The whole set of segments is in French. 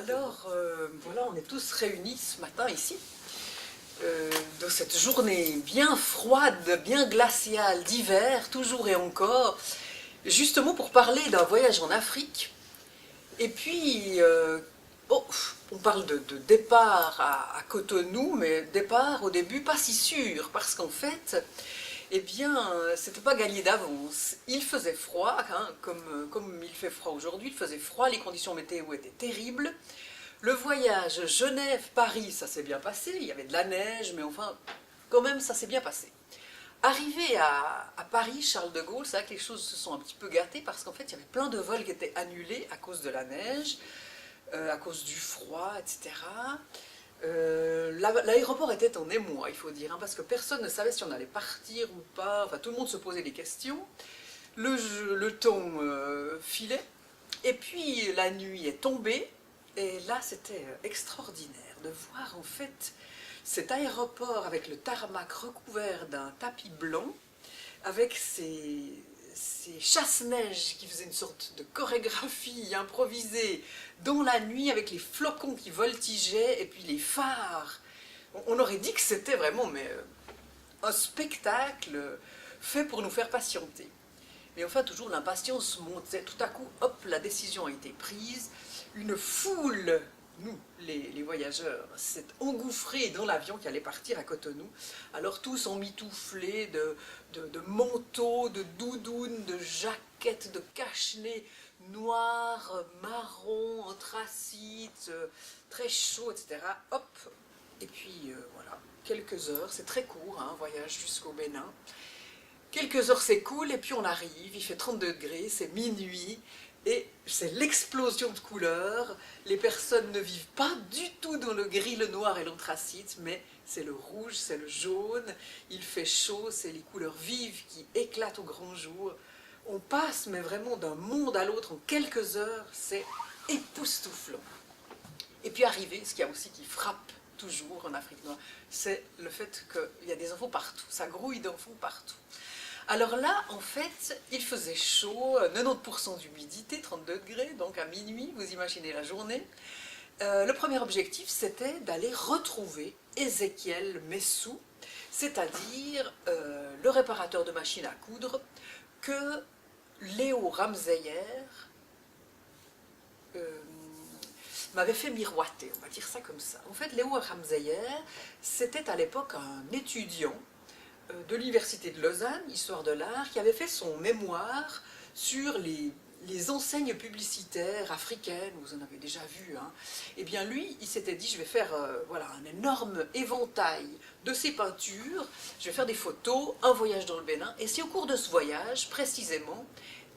Alors, voilà, on est tous réunis ce matin ici, dans cette journée bien froide, bien glaciale d'hiver, toujours et encore, justement pour parler d'un voyage en Afrique. Et puis, bon, on parle de départ à Cotonou, mais départ au début pas si sûr, parce qu'en fait, eh bien, c'était pas gagné d'avance. Il faisait froid, hein, comme il fait froid aujourd'hui, il faisait froid, les conditions météo étaient terribles. Le voyage Genève-Paris, ça s'est bien passé, il y avait de la neige, mais enfin, quand même, ça s'est bien passé. Arrivé à Paris, Charles de Gaulle, c'est vrai que les choses se sont un petit peu gâtées parce qu'en fait, il y avait plein de vols qui étaient annulés à cause de la neige, à cause du froid, etc. L'aéroport était en émoi, il faut dire, hein, parce que personne ne savait si on allait partir ou pas, enfin tout le monde se posait des questions. Le temps filait, et puis la nuit est tombée, et là c'était extraordinaire de voir en fait cet aéroport avec le tarmac recouvert d'un tapis blanc, avec ces chasse-neige qui faisaient une sorte de chorégraphie improvisée dans la nuit, avec les flocons qui voltigeaient, et puis les phares. On aurait dit que c'était vraiment un spectacle fait pour nous faire patienter. Mais enfin, toujours l'impatience montait. Tout à coup, hop, la décision a été prise. Une foule, nous, les voyageurs, s'est engouffrée dans l'avion qui allait partir à Cotonou. Alors tous emmitouflés de manteaux, de doudounes, de jaquettes, de cache-nez noirs, marrons, anthracites, très chauds, etc. Hop, et puis voilà, quelques heures, c'est très court, hein, un voyage jusqu'au Bénin. Quelques heures s'écoulent et puis on arrive, il fait 30 degrés, c'est minuit, et c'est l'explosion de couleurs. Les personnes ne vivent pas du tout dans le gris, le noir et l'anthracite, mais c'est le rouge, c'est le jaune, il fait chaud, c'est les couleurs vives qui éclatent au grand jour. On passe, mais vraiment d'un monde à l'autre en quelques heures, c'est époustouflant. Et puis arrivé, ce qu'il y a aussi qui frappe toujours en Afrique noire, c'est le fait qu'il y a des enfants partout, ça grouille d'enfants partout. Alors là, en fait, il faisait chaud, 90% d'humidité, 30 degrés, donc à minuit, vous imaginez la journée. Le premier objectif, c'était d'aller retrouver Ézéchiel Messou, c'est-à-dire le réparateur de machines à coudre que Léo Ramseyer m'avait fait miroiter, on va dire ça comme ça. En fait, Léo Ramseyer, c'était à l'époque un étudiant de l'université de Lausanne, Histoire de l'art, qui avait fait son mémoire sur les enseignes publicitaires africaines, vous en avez déjà vu, hein. Eh bien lui, il s'était dit, je vais faire voilà, un énorme éventail de ces peintures, je vais faire des photos, un voyage dans le Bénin, et c'est au cours de ce voyage, précisément,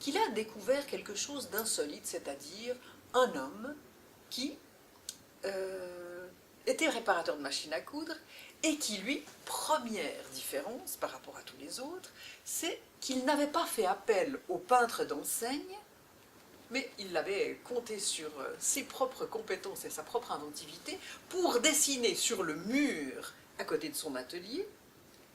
qu'il a découvert quelque chose d'insolite, c'est-à-dire un homme qui était réparateur de machines à coudre, et qui, lui, première différence par rapport à tous les autres, c'est qu'il n'avait pas fait appel au peintre d'enseigne, mais il avait compté sur ses propres compétences et sa propre inventivité pour dessiner sur le mur, à côté de son atelier,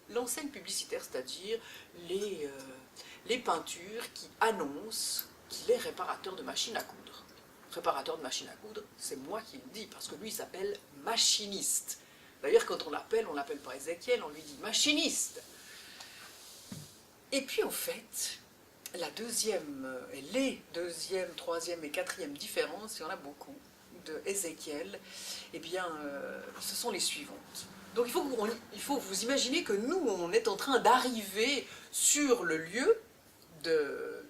l'enseigne publicitaire, c'est-à-dire les peintures qui annoncent qu'il est réparateur de machines à coudre. Réparateur de machines à coudre, c'est moi qui le dis, parce que lui, il s'appelle machiniste. D'ailleurs, quand on l'appelle pas Ézéchiel, on lui dit machiniste. Et puis, en fait, la deuxième, les deuxième, troisième et quatrième différences, il y en a beaucoup, de Ézéchiel, eh bien, ce sont les suivantes. Donc, il faut vous imaginer que nous, on est en train d'arriver sur le lieu de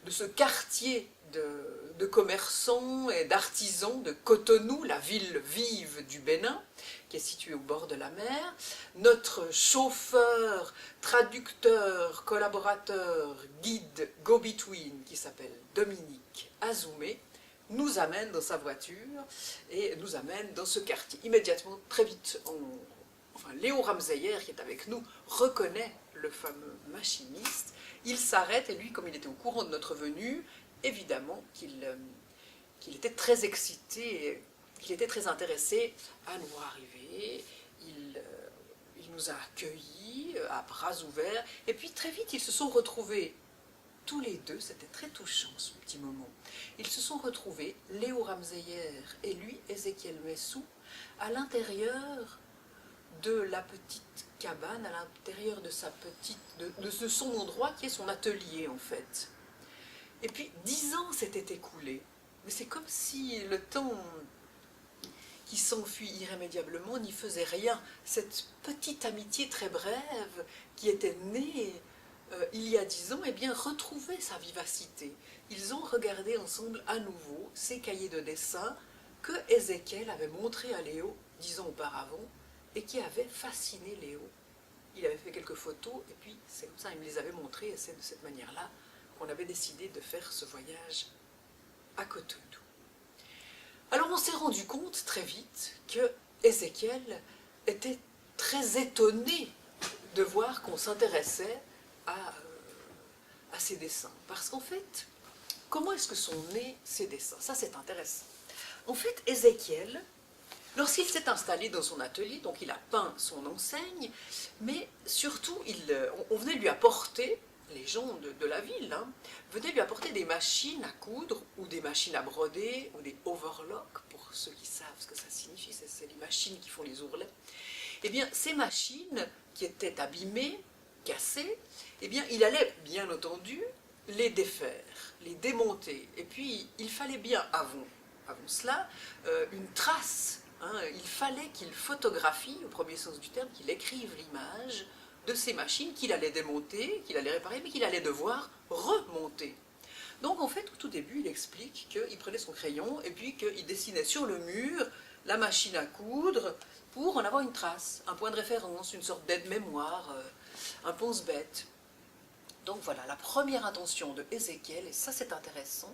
ce quartier de commerçants et d'artisans de Cotonou, la ville vive du Bénin, qui est située au bord de la mer. Notre chauffeur, traducteur, collaborateur, guide, go-between, qui s'appelle Dominique Azoumé, nous amène dans sa voiture et nous amène dans ce quartier. Immédiatement, très vite, Léo Ramseyer, qui est avec nous, reconnaît le fameux machiniste. Il s'arrête et lui, comme il était au courant de notre venue, évidemment qu'il était très excité, qu'il était très intéressé à nous voir arriver. Il nous a accueillis à bras ouverts, et puis très vite ils se sont retrouvés tous les deux, c'était très touchant ce petit moment. ils se sont retrouvés, Léo Ramseyer et lui, Ézéchiel Messou, à l'intérieur de la petite cabane, à l'intérieur de de son endroit qui est son atelier en fait. Et puis 10 ans s'étaient écoulés, mais c'est comme si le temps qui s'enfuit irrémédiablement n'y faisait rien. Cette petite amitié très brève qui était née il y a 10 ans, eh bien, retrouvait sa vivacité. Ils ont regardé ensemble à nouveau ces cahiers de dessin que Ézéchiel avait montrés à Léo 10 ans auparavant et qui avaient fasciné Léo. Il avait fait quelques photos et puis c'est comme ça, il me les avait montrés et c'est de cette manière-là qu'on avait décidé de faire ce voyage à Cotonou. Alors on s'est rendu compte très vite que Ézéchiel était très étonné de voir qu'on s'intéressait à ces dessins. Parce qu'en fait, comment est-ce que sont nés ces dessins? Ça c'est intéressant. En fait, Ézéchiel, lorsqu'il s'est installé dans son atelier, donc il a peint son enseigne, mais surtout on venait lui apporter, les gens de la ville, venaient lui apporter des machines à coudre, ou des machines à broder, ou des overlocks, pour ceux qui savent ce que ça signifie, c'est les machines qui font les ourlets. Eh bien, ces machines qui étaient abîmées, cassées, eh bien, il allait, bien entendu, les défaire, les démonter. Et puis, il fallait bien, avant cela, une trace. Il fallait qu'il photographie, au premier sens du terme, qu'il écrive l'image de ces machines qu'il allait démonter, qu'il allait réparer, mais qu'il allait devoir remonter. Donc en fait, au tout début, il explique qu'il prenait son crayon et puis qu'il dessinait sur le mur la machine à coudre pour en avoir une trace, un point de référence, une sorte d'aide-mémoire, un pense-bête. Donc voilà, la première intention de Ézéchiel, et ça c'est intéressant,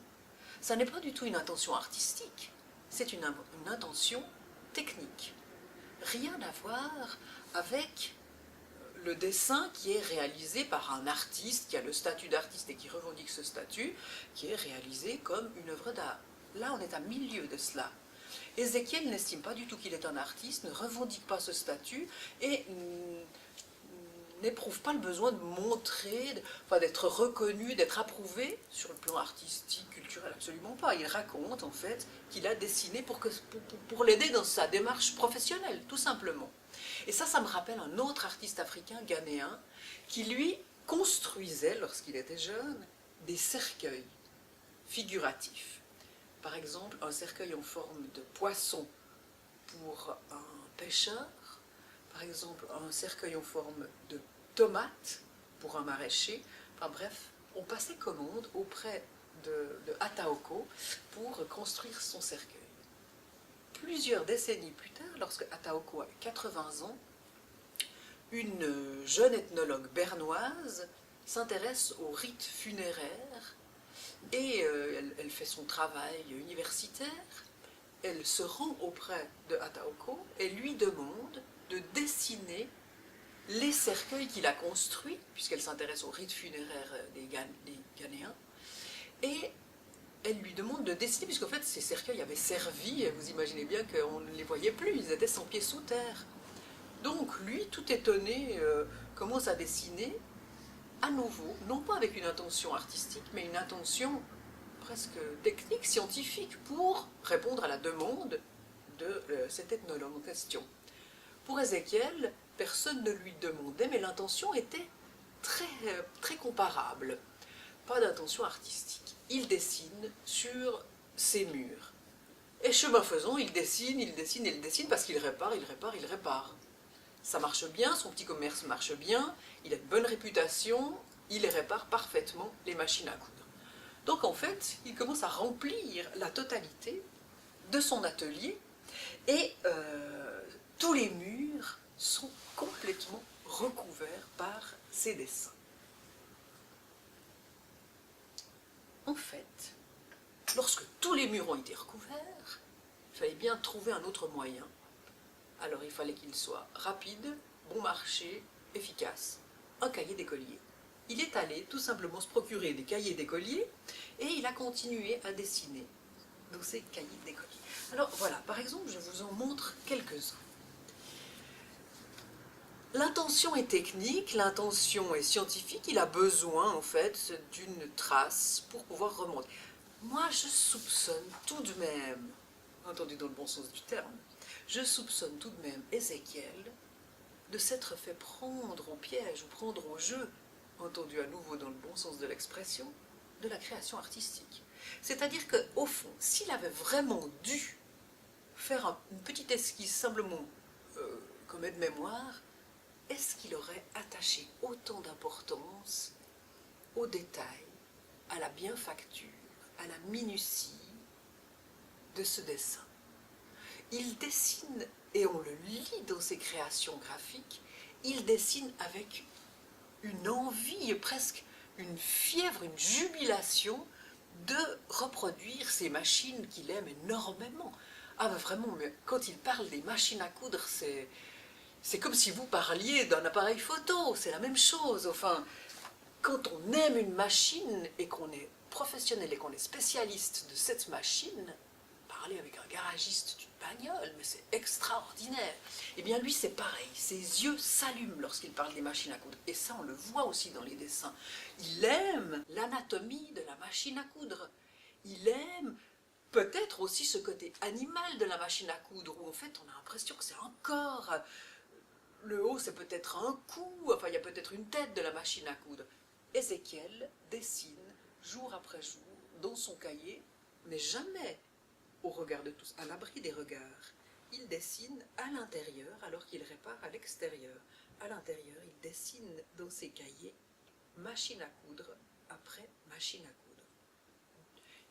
ça n'est pas du tout une intention artistique, c'est une intention technique. Rien à voir avec le dessin qui est réalisé par un artiste, qui a le statut d'artiste et qui revendique ce statut, qui est réalisé comme une œuvre d'art. Là, on est à milieu de cela. Ézéchiel n'estime pas du tout qu'il est un artiste, ne revendique pas ce statut et n'éprouve pas le besoin de montrer, d'être reconnu, d'être approuvé sur le plan artistique, culturel, absolument pas. Il raconte en fait qu'il a dessiné pour l'aider dans sa démarche professionnelle, tout simplement. Et ça me rappelle un autre artiste africain, ghanéen, qui lui construisait, lorsqu'il était jeune, des cercueils figuratifs. Par exemple, un cercueil en forme de poisson pour un pêcheur, par exemple un cercueil en forme de tomate pour un maraîcher. Enfin bref, on passait commande auprès de Ataoko pour construire son cercueil. Plusieurs décennies plus tard, lorsque Ataoko avait 80 ans, une jeune ethnologue bernoise s'intéresse aux rites funéraires et elle fait son travail universitaire. Elle se rend auprès de Ataoko et lui demande de dessiner les cercueils qu'il a construits, puisqu'elle s'intéresse aux rites funéraires des Ghanéens, et elle lui demande de dessiner, puisqu'en fait ces cercueils avaient servi, vous imaginez bien qu'on ne les voyait plus, ils étaient 100 pieds sous terre. Donc lui, tout étonné, commence à dessiner, à nouveau, non pas avec une intention artistique, mais une intention presque technique, scientifique, pour répondre à la demande de cet ethnologue en question. Pour Ézéchiel, personne ne lui demandait, mais l'intention était très comparable. Pas d'intention artistique. Il dessine sur ses murs. Et chemin faisant, il dessine, parce qu'il répare. Ça marche bien, son petit commerce marche bien, il a une bonne réputation, il répare parfaitement les machines à coudre. Donc en fait, il commence à remplir la totalité de son atelier et tous les murs sont complètement recouverts par ses dessins. En fait, lorsque tous les murs ont été recouverts, il fallait bien trouver un autre moyen. Alors il fallait qu'il soit rapide, bon marché, efficace, un cahier d'écolier. Il est allé tout simplement se procurer des cahiers d'écolier et il a continué à dessiner dans ces cahiers d'écolier. Alors voilà, par exemple, je vous en montre quelques-uns. L'intention est technique, l'intention est scientifique, il a besoin en fait d'une trace pour pouvoir remonter. Moi, je soupçonne tout de même, entendu dans le bon sens du terme, je soupçonne tout de même Ézéchiel de s'être fait prendre au piège ou prendre au jeu, entendu à nouveau dans le bon sens de l'expression, de la création artistique. C'est-à-dire qu'au fond, s'il avait vraiment dû faire une petite esquisse simplement comme aide-mémoire, est-ce qu'il aurait attaché autant d'importance aux détails, à la bienfacture, à la minutie de ce dessin? Il dessine, et on le lit dans ses créations graphiques, il dessine avec une envie, presque une fièvre, une jubilation de reproduire ces machines qu'il aime énormément. Ah ben vraiment, mais quand il parle des machines à coudre, c'est comme si vous parliez d'un appareil photo, c'est la même chose. Enfin, quand on aime une machine et qu'on est professionnel et qu'on est spécialiste de cette machine, parler avec un garagiste d'une bagnole, mais c'est extraordinaire. Eh bien lui c'est pareil, ses yeux s'allument lorsqu'il parle des machines à coudre. Et ça on le voit aussi dans les dessins. Il aime l'anatomie de la machine à coudre. Il aime peut-être aussi ce côté animal de la machine à coudre, où en fait on a l'impression que c'est un corps. Le haut c'est peut-être un cou, enfin il y a peut-être une tête de la machine à coudre. Ézéchiel dessine jour après jour dans son cahier, mais jamais au regard de tous, à l'abri des regards. Il dessine à l'intérieur alors qu'il répare à l'extérieur. À l'intérieur, il dessine dans ses cahiers machine à coudre après machine à coudre.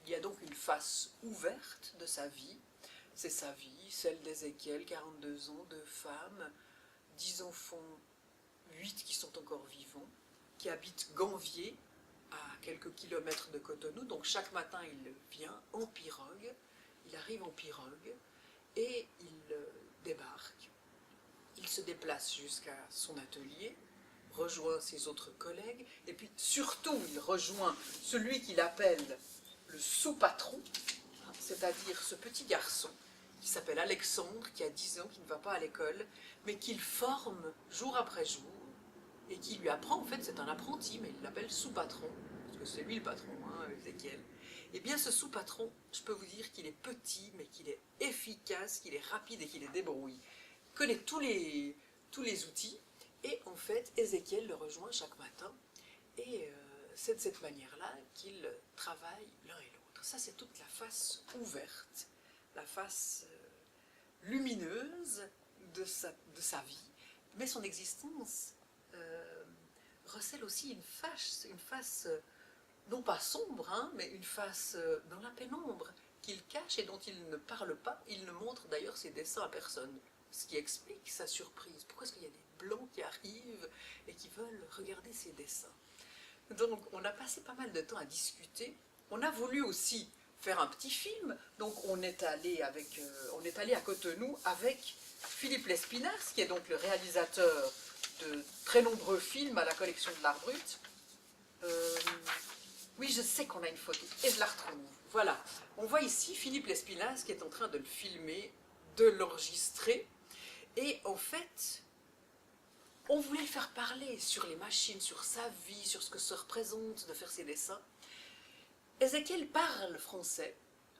Il y a donc une face ouverte de sa vie. C'est sa vie, celle d'Ézéchiel, 42 ans, 2 femmes, 10 enfants, 8 qui sont encore vivants, qui habitent Ganvier, à quelques kilomètres de Cotonou. Donc chaque matin, il vient en pirogue, il arrive en pirogue et il débarque. Il se déplace jusqu'à son atelier, rejoint ses autres collègues, et puis surtout, il rejoint celui qu'il appelle le sous-patron, c'est-à-dire ce petit garçon qui s'appelle Alexandre, qui a 10 ans, qui ne va pas à l'école, mais qu'il forme jour après jour, et qui lui apprend, en fait, c'est un apprenti, mais il l'appelle sous-patron, parce que c'est lui le patron, hein, Ézéchiel. Eh bien, ce sous-patron, je peux vous dire qu'il est petit, mais qu'il est efficace, qu'il est rapide et qu'il est débrouille. Il connaît tous les outils, et en fait, Ézéchiel le rejoint chaque matin, et c'est de cette manière-là qu'ils travaillent l'un et l'autre. Ça, c'est toute la face ouverte, la face lumineuse de sa vie, mais son existence recèle aussi une face non pas sombre, hein, mais une face dans la pénombre qu'il cache et dont il ne parle pas. Il ne montre d'ailleurs ses dessins à personne, ce qui explique sa surprise. Pourquoi est-ce qu'il y a des blancs qui arrivent et qui veulent regarder ses dessins? Donc on a passé pas mal de temps à discuter. On a voulu aussi faire un petit film, donc on est allé à Cotonou avec Philippe Lespinasse, qui est donc le réalisateur de très nombreux films à la collection de l'Art Brut. Oui, je sais qu'on a une photo, et je la retrouve. Voilà, on voit ici Philippe Lespinasse qui est en train de le filmer, de l'enregistrer, et en fait, on voulait le faire parler sur les machines, sur sa vie, sur ce que ça représente de faire ses dessins. Ézéchiel parle français,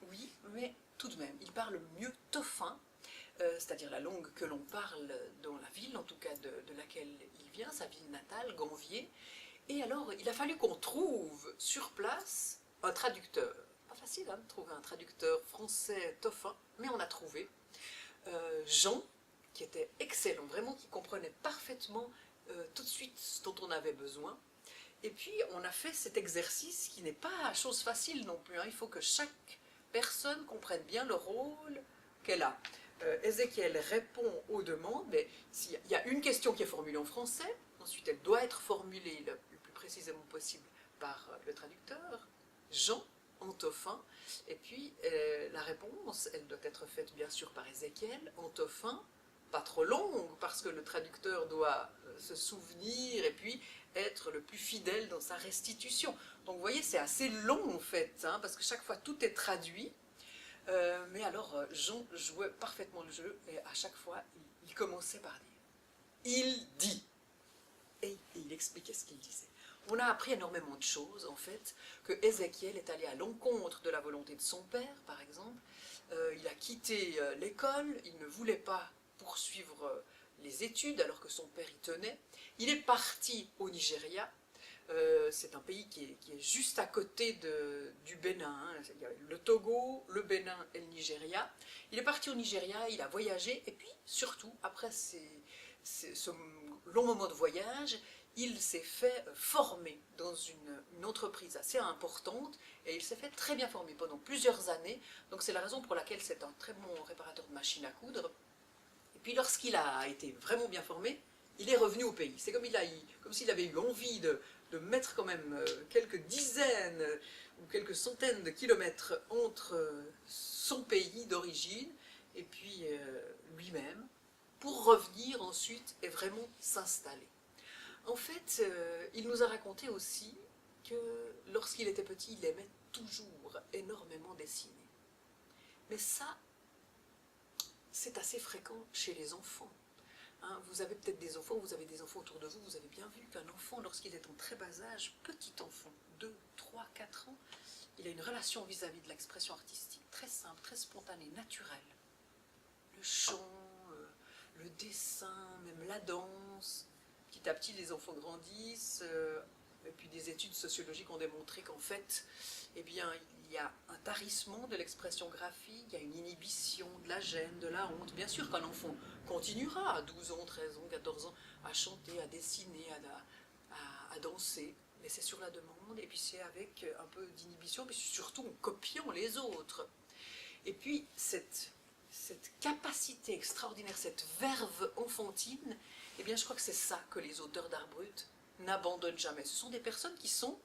oui, mais tout de même, il parle mieux tofin, c'est-à-dire la langue que l'on parle dans la ville, en tout cas de laquelle il vient, sa ville natale, Ganvier. Et alors, il a fallu qu'on trouve sur place un traducteur. Pas facile hein, de trouver un traducteur français tofin, mais on a trouvé Jean, qui était excellent, vraiment, qui comprenait parfaitement tout de suite ce dont on avait besoin. Et puis, on a fait cet exercice qui n'est pas chose facile non plus. Hein. Il faut que chaque personne comprenne bien le rôle qu'elle a. Ézéchiel répond aux demandes, mais s'il y a une question qui est formulée en français, ensuite elle doit être formulée le plus précisément possible par le traducteur, Jean, en tofin, et puis la réponse, elle doit être faite bien sûr par Ézéchiel, en tofin, pas trop longue, parce que le traducteur doit se souvenir et puis être le plus fidèle dans sa restitution. Donc vous voyez, c'est assez long en fait, hein, parce que chaque fois tout est traduit. Mais alors, Jean jouait parfaitement le jeu, et à chaque fois, il commençait par dire « il dit ». Et il expliquait ce qu'il disait. On a appris énormément de choses, en fait, que Ézéchiel est allé à l'encontre de la volonté de son père, par exemple. Il a quitté l'école, il ne voulait pas poursuivre les études alors que son père y tenait. Il est parti au Nigeria. C'est un pays qui est juste à côté du Bénin. Hein. Il y a le Togo, le Bénin et le Nigeria. Il est parti au Nigeria, il a voyagé, et puis surtout, après ce long moment de voyage, il s'est fait former dans une entreprise assez importante, et il s'est fait très bien former pendant plusieurs années. Donc c'est la raison pour laquelle c'est un très bon réparateur de machines à coudre. Et puis lorsqu'il a été vraiment bien formé, il est revenu au pays. C'est comme s'il avait eu envie de mettre quand même quelques dizaines ou quelques centaines de kilomètres entre son pays d'origine et puis lui-même, pour revenir ensuite et vraiment s'installer. En fait, il nous a raconté aussi que lorsqu'il était petit, il aimait toujours énormément dessiner. Mais ça, c'est assez fréquent chez les enfants. Hein, vous avez peut-être des enfants, vous avez des enfants autour de vous, vous avez bien vu qu'un enfant, lorsqu'il est en très bas âge, petit enfant, 2, 3, 4 ans, il a une relation vis-à-vis de l'expression artistique très simple, très spontanée, naturelle. Le chant, le dessin, même la danse. Petit à petit, les enfants grandissent, et puis des études sociologiques ont démontré qu'en fait, eh bien, il y a un tarissement de l'expression graphique, il y a une inhibition de la gêne, de la honte. Bien sûr qu'un enfant continuera à 12 ans, 13 ans, 14 ans à chanter, à dessiner, à danser, mais c'est sur la demande, et puis c'est avec un peu d'inhibition, mais surtout en copiant les autres. Et puis cette capacité extraordinaire, cette verve enfantine, eh bien je crois que c'est ça que les auteurs d'art brut n'abandonnent jamais. Ce sont des personnes qui sont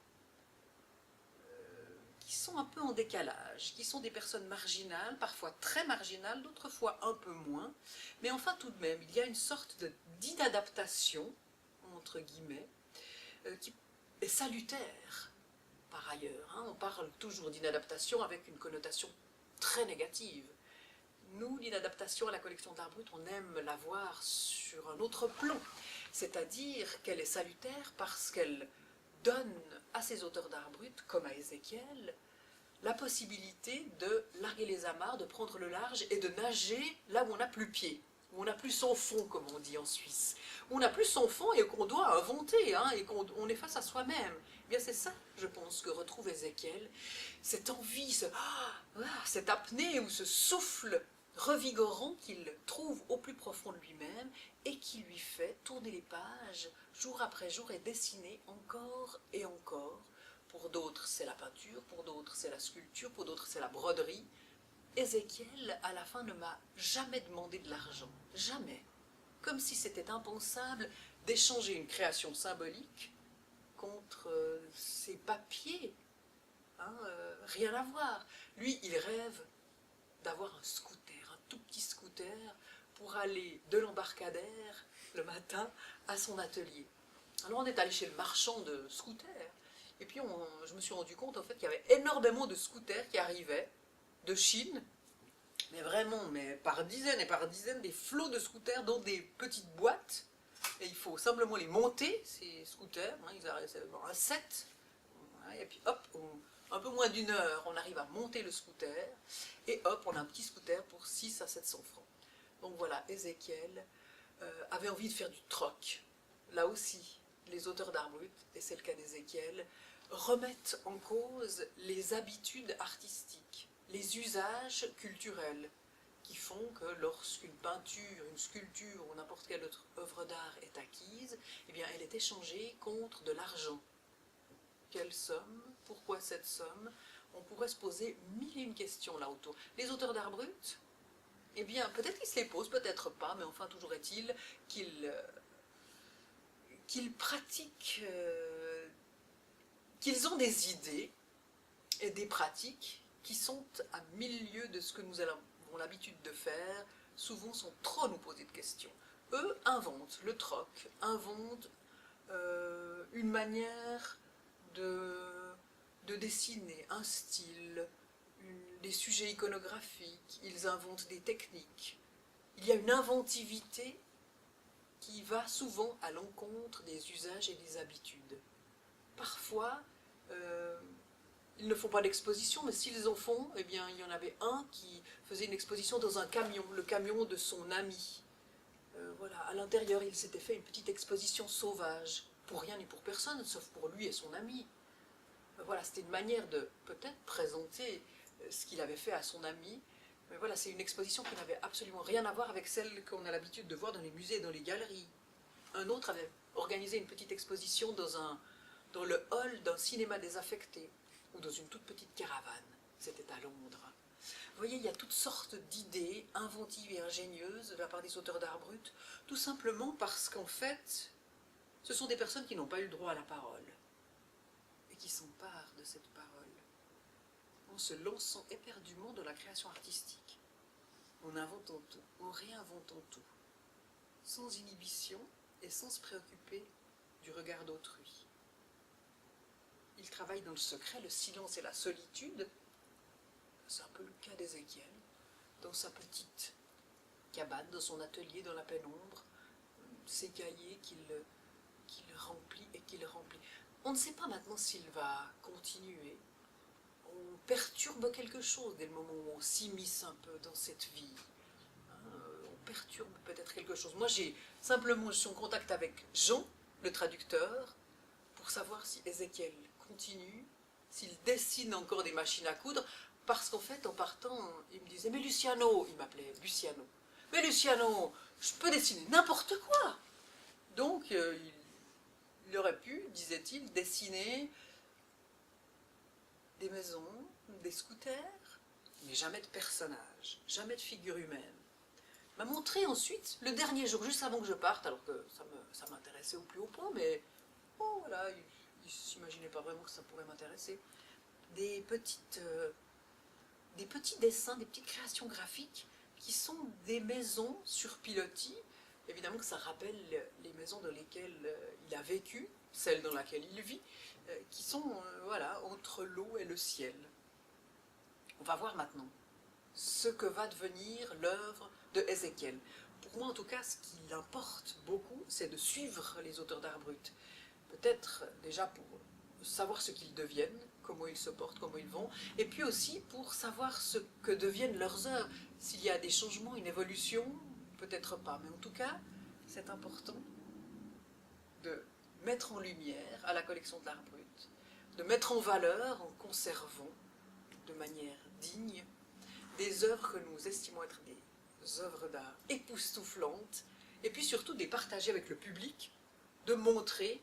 un peu en décalage, qui sont des personnes marginales, parfois très marginales, d'autres fois un peu moins, mais enfin tout de même, il y a une sorte d'inadaptation, entre guillemets, qui est salutaire par ailleurs. Hein. On parle toujours d'inadaptation avec une connotation très négative. Nous, l'inadaptation à la collection d'art brut, on aime la voir sur un autre plan, c'est-à-dire qu'elle est salutaire parce qu'elle donne à ces auteurs d'art brut, comme à Ézéchiel, la possibilité de larguer les amarres, de prendre le large et de nager là où on n'a plus pied, où on n'a plus son fond, comme on dit en Suisse, où on n'a plus son fond et qu'on doit inventer, hein, et qu'on est face à soi-même. Eh bien c'est ça, je pense, que retrouve Ézéchiel, cette envie, cette apnée ou ce souffle revigorant qu'il trouve au plus profond de lui-même et qui lui fait tourner les pages jour après jour et dessiner encore et encore. Pour d'autres, c'est la peinture, pour d'autres, c'est la sculpture, pour d'autres, c'est la broderie. Ézéchiel, à la fin, ne m'a jamais demandé de l'argent. Jamais. Comme si c'était impensable d'échanger une création symbolique contre ses papiers. Hein, rien à voir. Lui, il rêve d'avoir un scooter, un tout petit scooter, pour aller de l'embarcadère le matin à son atelier. Alors on est allé chez le marchand de scooters, et puis je me suis rendu compte en fait qu'il y avait énormément de scooters qui arrivaient de Chine, mais vraiment, mais par dizaines et par dizaines, des flots de scooters dans des petites boîtes, et il faut simplement les monter, ces scooters, hein, ils arrivent un set, et puis hop, un peu moins d'une heure, on arrive à monter le scooter, et hop, on a un petit scooter pour 6 à 700 francs. Donc voilà, Ézéchiel avait envie de faire du troc. Là aussi, les auteurs d'art brut, et c'est le cas d'Ézéchiel, remettent en cause les habitudes artistiques, les usages culturels, qui font que lorsqu'une peinture, une sculpture ou n'importe quelle autre œuvre d'art est acquise, eh bien elle est échangée contre de l'argent. Quelle somme? Pourquoi cette somme? On pourrait se poser mille et une questions là autour. Les auteurs d'art brut, eh bien peut-être qu'ils se les posent, peut-être pas, mais enfin toujours est-il qu'ils pratiquent, qu'ils ont des idées et des pratiques qui sont à mille lieues de ce que nous avons l'habitude de faire, souvent sans trop nous poser de questions. Eux inventent le troc, inventent une manière de dessiner, un style, des sujets iconographiques, ils inventent des techniques. Il y a une inventivité qui va souvent à l'encontre des usages et des habitudes. parfois, ils ne font pas d'exposition, mais s'ils en font, eh bien, il y en avait un qui faisait une exposition dans un camion, le camion de son ami. Voilà, à l'intérieur, il s'était fait une petite exposition sauvage, pour rien ni pour personne, sauf pour lui et son ami. Voilà, c'était une manière de peut-être présenter ce qu'il avait fait à son ami. Mais voilà, c'est une exposition qui n'avait absolument rien à voir avec celle qu'on a l'habitude de voir dans les musées et dans les galeries. Un autre avait organisé une petite exposition dans le hall d'un cinéma désaffecté, ou dans une toute petite caravane. C'était à Londres. Vous voyez, il y a toutes sortes d'idées inventives et ingénieuses de la part des auteurs d'art brut, tout simplement parce qu'en fait, ce sont des personnes qui n'ont pas eu le droit à la parole, et qui s'emparent de cette parole, en se lançant éperdument dans la création artistique, en inventant tout, en réinventant tout, sans inhibition et sans se préoccuper du regard d'autrui. Ils travaillent dans le secret, le silence et la solitude. C'est un peu le cas d'Ézéchiel, dans sa petite cabane, dans son atelier, dans la pénombre, ses cahiers qu'il remplit et qu'il remplit. On ne sait pas maintenant s'il va continuer. On perturbe quelque chose dès le moment où on s'immisce un peu dans cette vie. On perturbe peut-être quelque chose. Moi, je suis en contact avec Jean, le traducteur, pour savoir si Ézéchiel continue, s'il dessine encore des machines à coudre, parce qu'en fait, en partant, il me disait « Mais Luciano », il m'appelait Luciano, « Mais Luciano, je peux dessiner n'importe quoi !» Donc, il aurait pu, disait-il, dessiner des maisons, des scooters, mais jamais de personnages, jamais de figure humaine. M'a montré ensuite, le dernier jour, juste avant que je parte, alors que ça m'intéressait au plus haut point, mais bon, voilà, il ne s'imaginait pas vraiment que ça pourrait m'intéresser, des petits dessins, des petites créations graphiques qui sont des maisons sur pilotis. Évidemment que ça rappelle les maisons dans lesquelles il a vécu, celle dans laquelle il vit, qui sont voilà, entre l'eau et le ciel. On va voir maintenant ce que va devenir l'œuvre de Ézéchiel. Pour moi, en tout cas, ce qui importe beaucoup, c'est de suivre les auteurs d'art brut. Peut-être déjà pour savoir ce qu'ils deviennent, comment ils se portent, comment ils vont, et puis aussi pour savoir ce que deviennent leurs œuvres. S'il y a des changements, une évolution, peut-être pas, mais en tout cas, c'est important de mettre en lumière à la collection de l'art brut, de mettre en valeur, en conservant de manière digne, des œuvres que nous estimons être des œuvres d'art époustouflantes, et puis surtout de les partager avec le public, de montrer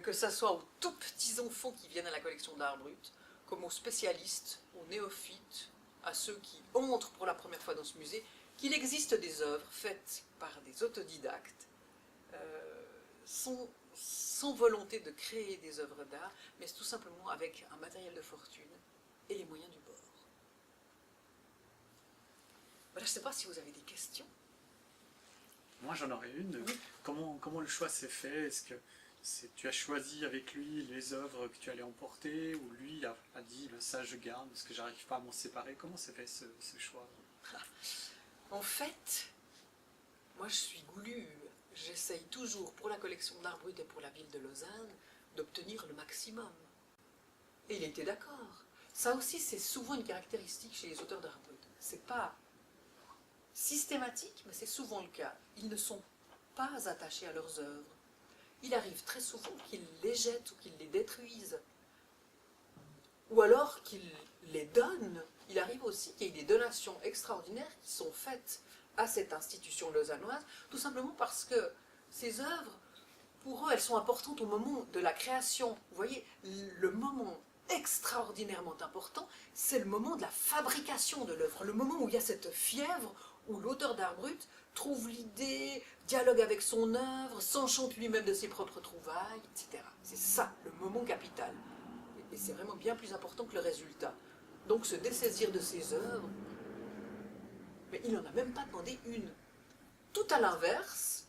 que ce soit aux tout petits enfants qui viennent à la collection d'art brut, comme aux spécialistes, aux néophytes, à ceux qui entrent pour la première fois dans ce musée, qu'il existe des œuvres faites par des autodidactes, sans volonté de créer des œuvres d'art, mais tout simplement avec un matériel de fortune et les moyens du bord. Voilà, je ne sais pas si vous avez des questions. Moi j'en aurais une. Oui. Comment le choix s'est fait? Est-ce que tu as choisi avec lui les œuvres que tu allais emporter, ou lui a dit ben, ça je garde parce que j'arrive pas à m'en séparer? Comment s'est fait ce choix? En fait, moi je suis goulue. J'essaye toujours, pour la collection d'art brut et pour la ville de Lausanne, d'obtenir le maximum. Et il était d'accord. Ça aussi, c'est souvent une caractéristique chez les auteurs d'art brut. C'est pas systématique, mais c'est souvent le cas. Ils ne sont pas attachés à leurs œuvres. Il arrive très souvent qu'ils les jettent ou qu'ils les détruisent. Ou alors qu'ils les donnent. Il arrive aussi qu'il y ait des donations extraordinaires qui sont faites à cette institution lausannoise, tout simplement parce que ces œuvres, pour eux, elles sont importantes au moment de la création. Vous voyez, le moment extraordinairement important, c'est le moment de la fabrication de l'œuvre, le moment où il y a cette fièvre, où l'auteur d'art brut trouve l'idée, dialogue avec son œuvre, s'enchante lui-même de ses propres trouvailles, etc. C'est ça, le moment capital. Et c'est vraiment bien plus important que le résultat. Donc se dessaisir de ses œuvres, mais il n'en a même pas demandé une. Tout à l'inverse,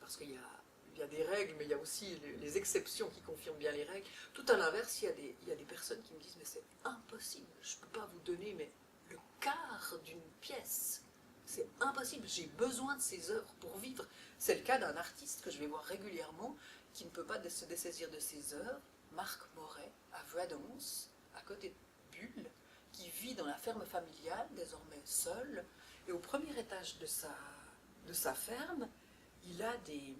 parce qu'il y a des règles, mais il y a aussi les exceptions qui confirment bien les règles. Tout à l'inverse, il y a des personnes qui me disent « mais c'est impossible, je ne peux pas vous donner mais le quart d'une pièce. C'est impossible, j'ai besoin de ces œuvres pour vivre. » C'est le cas d'un artiste que je vais voir régulièrement, qui ne peut pas se dessaisir de ses œuvres, Marc Moret, à Vuadens, à côté de Bulle, qui vit dans la ferme familiale, désormais seul, et au premier étage de sa ferme, il a des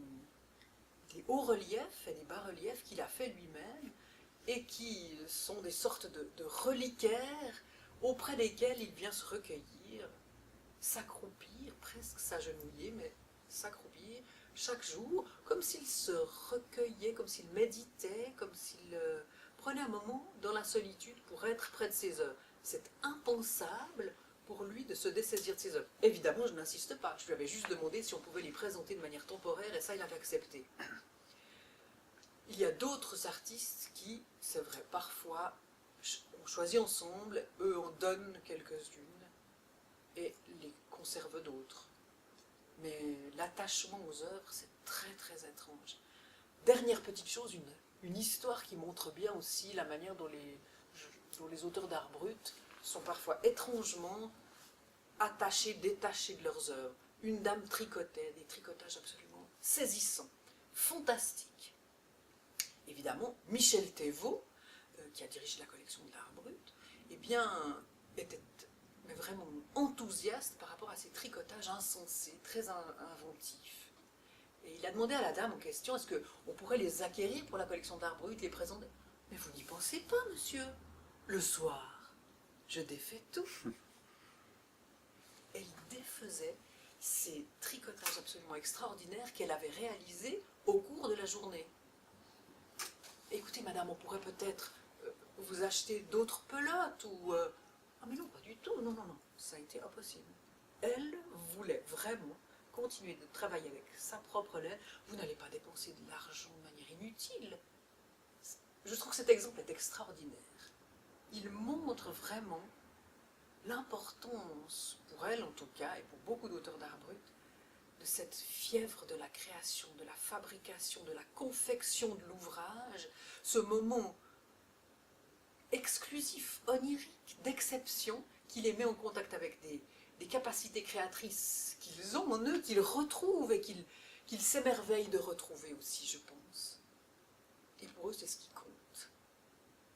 hauts-reliefs et des bas-reliefs qu'il a fait lui-même, et qui sont des sortes de reliquaires auprès desquels il vient se recueillir, s'accroupir, presque s'agenouiller, mais s'accroupir chaque jour, comme s'il se recueillait, comme s'il méditait, comme s'il prenait un moment dans la solitude pour être près de ses œuvres. C'est impensable pour lui de se dessaisir de ses œuvres. Évidemment, je n'insiste pas, je lui avais juste demandé si on pouvait les présenter de manière temporaire, et ça, il avait accepté. Il y a d'autres artistes qui, c'est vrai, parfois, on choisit ensemble, eux en donnent quelques-unes, et les conservent d'autres. Mais l'attachement aux œuvres, c'est très très étrange. Dernière petite chose, une histoire qui montre bien aussi la manière dont les auteurs d'art brut sont parfois étrangement attachés, détachés de leurs œuvres. Une dame tricotait, des tricotages absolument saisissants, fantastiques. Évidemment, Michel Thévaux, qui a dirigé la collection de l'art brut, eh bien, était vraiment enthousiaste par rapport à ces tricotages insensés, très inventifs. Et il a demandé à la dame en question, est-ce qu'on pourrait les acquérir pour la collection d'art brut, les présenter? Mais vous n'y pensez pas, monsieur. Le soir, je défais tout. Et il défaisait ces tricotages absolument extraordinaires qu'elle avait réalisés au cours de la journée. Écoutez, madame, on pourrait peut-être vous acheter d'autres pelotes ou... Ah mais non, pas du tout, non, ça a été impossible. Elle voulait vraiment continuer de travailler avec sa propre laine. Vous n'allez pas dépenser de l'argent de manière inutile. Je trouve que cet exemple est extraordinaire. Il montre vraiment l'importance, pour elle en tout cas, et pour beaucoup d'auteurs d'art brut, de cette fièvre de la création, de la fabrication, de la confection de l'ouvrage, ce moment exclusif, onirique, d'exception, qui les met en contact avec des capacités créatrices qu'ils ont en eux, qu'ils retrouvent et qu'ils s'émerveillent de retrouver aussi, je pense. Et pour eux, c'est ce qui compte.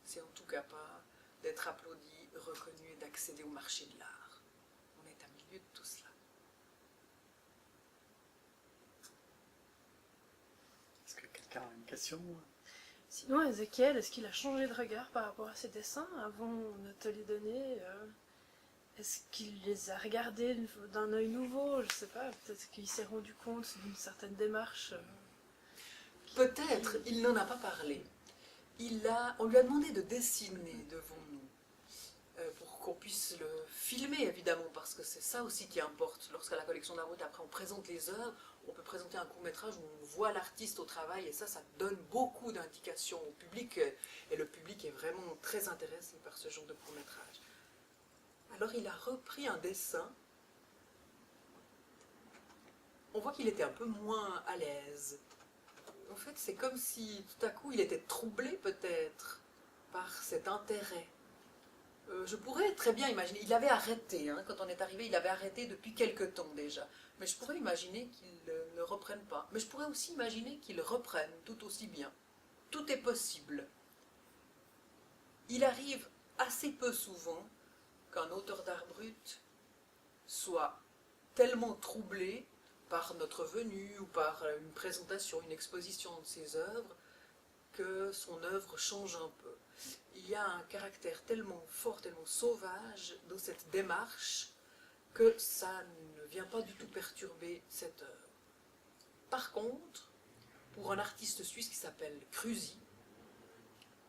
C'est en tout cas pas d'être applaudi, reconnu et d'accéder au marché de l'art. On est à milieu de tout cela. Est-ce que quelqu'un a une question? Sinon, Ézéchiel, est-ce qu'il a changé de regard par rapport à ses dessins avant de te les donner? Est-ce qu'il les a regardés d'un œil nouveau? Je sais pas, peut-être qu'il s'est rendu compte d'une certaine démarche. Peut-être, il n'en a pas parlé. On lui a demandé de dessiner devant nous, pour qu'on puisse le filmer, évidemment, parce que c'est ça aussi qui importe. Lorsqu'à la collection d'art brut, après on présente les œuvres, on peut présenter un court-métrage où on voit l'artiste au travail, et ça donne beaucoup d'indications au public, et le public est vraiment très intéressé par ce genre de court-métrage. Alors il a repris un dessin. On voit qu'il était un peu moins à l'aise. En fait, c'est comme si tout à coup il était troublé peut-être par cet intérêt. Je pourrais très bien imaginer, il avait arrêté, hein, quand on est arrivé, il avait arrêté depuis quelque temps déjà. Mais je pourrais imaginer qu'il ne reprenne pas. Mais je pourrais aussi imaginer qu'il reprenne tout aussi bien. Tout est possible. Il arrive assez peu souvent qu'un auteur d'art brut soit tellement troublé par notre venue ou par une présentation, une exposition de ses œuvres, que son œuvre change un peu. Il y a un caractère tellement fort, tellement sauvage dans cette démarche que ça ne vient pas du tout perturber cette œuvre. Par contre, pour un artiste suisse qui s'appelle Cruzy,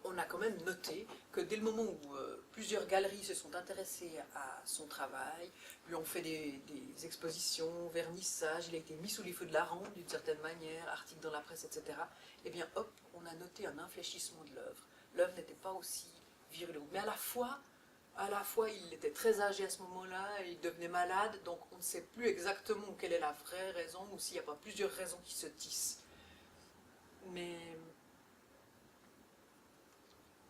on a quand même noté que dès le moment où plusieurs galeries se sont intéressées à son travail, lui ont fait des expositions, vernissages, il a été mis sous les feux de la rampe d'une certaine manière, articles dans la presse, etc. Eh bien hop, on a noté un infléchissement de l'œuvre. L'œuvre n'était pas aussi virulente. Mais à la fois, il était très âgé à ce moment-là, il devenait malade, donc on ne sait plus exactement quelle est la vraie raison, ou s'il n'y a pas plusieurs raisons qui se tissent. Mais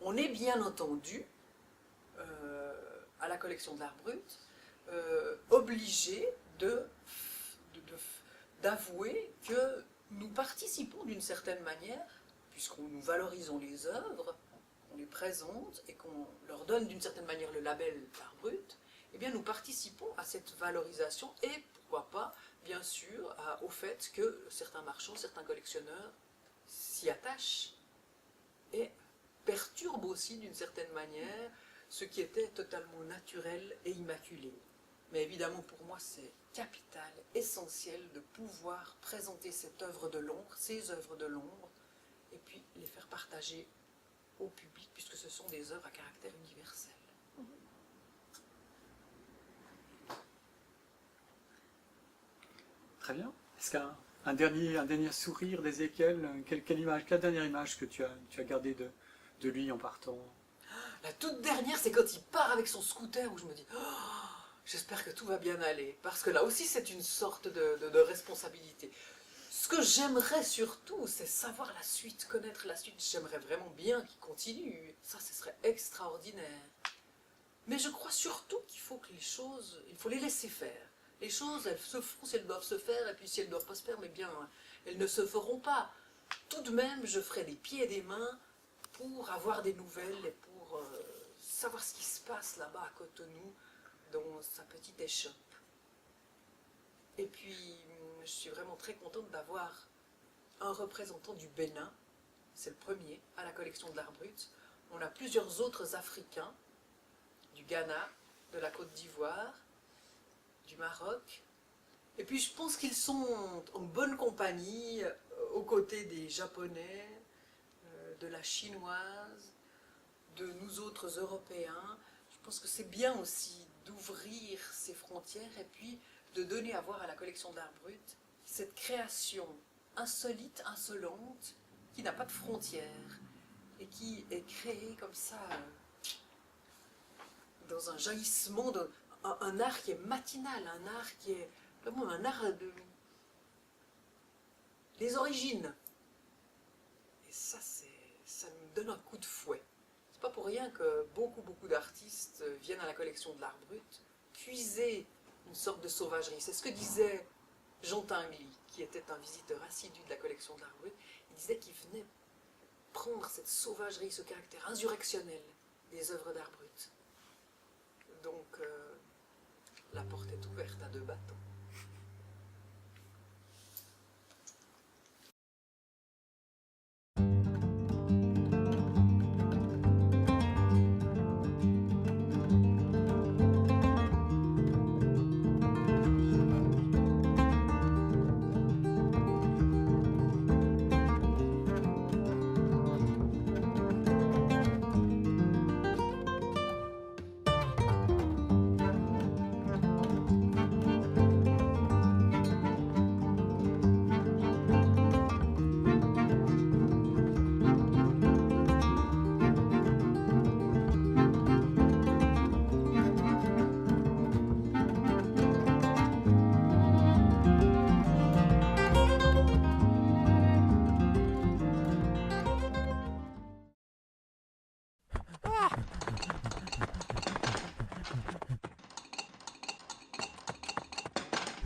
on est bien entendu, à la collection de l'art brut, obligé d'avouer que nous participons d'une certaine manière, puisqu'on nous valorisons les œuvres, on les présente et qu'on leur donne d'une certaine manière le label d'art brut, eh bien nous participons à cette valorisation et pourquoi pas, bien sûr, au fait que certains marchands, certains collectionneurs s'y attachent et perturbent aussi d'une certaine manière ce qui était totalement naturel et immaculé. Mais évidemment pour moi c'est capital, essentiel de pouvoir présenter cette œuvre de l'ombre, ces œuvres de l'ombre, et puis les faire partager au public puisque ce sont des œuvres à caractère universel. Très bien. Est-ce qu'un dernier sourire d'Ézéchiel, quelle dernière image que tu as gardée de lui en partant? La toute dernière, c'est quand il part avec son scooter où je me dis oh, j'espère que tout va bien aller. Parce que là aussi, c'est une sorte de responsabilité. Ce que j'aimerais surtout, c'est savoir la suite, connaître la suite. J'aimerais vraiment bien qu'il continue. Ça, ce serait extraordinaire. Mais je crois surtout qu'il faut que les choses, il faut les laisser faire. Les choses, elles se feront si elles doivent se faire, et puis si elles ne doivent pas se faire, mais bien, elles ne se feront pas. Tout de même, je ferai des pieds et des mains pour avoir des nouvelles et pour savoir ce qui se passe là-bas à Cotonou, dans sa petite échoppe. Et puis, je suis vraiment très contente d'avoir un représentant du Bénin, c'est le premier, à la collection de l'art brut. On a plusieurs autres Africains, du Ghana, de la Côte d'Ivoire, du Maroc. Et puis je pense qu'ils sont en bonne compagnie, aux côtés des Japonais, de la Chinoise, de nous autres Européens. Je pense que c'est bien aussi d'ouvrir ces frontières et puis de donner à voir à la collection d'art brut cette création insolite, insolente, qui n'a pas de frontières et qui est créée comme ça, dans un jaillissement, un art qui est matinal, un art qui est vraiment un art des origines. Et ça me donne un coup de fouet. C'est pas pour rien que beaucoup d'artistes viennent à la collection de l'art brut puiser une sorte de sauvagerie. C'est ce que disait Jean Tinguely, qui était un visiteur assidu de la collection de l'art brut. Il disait qu'il venait prendre cette sauvagerie, ce caractère insurrectionnel des œuvres d'art brut. Donc, la porte est ouverte à deux bâtons.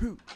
Hoot.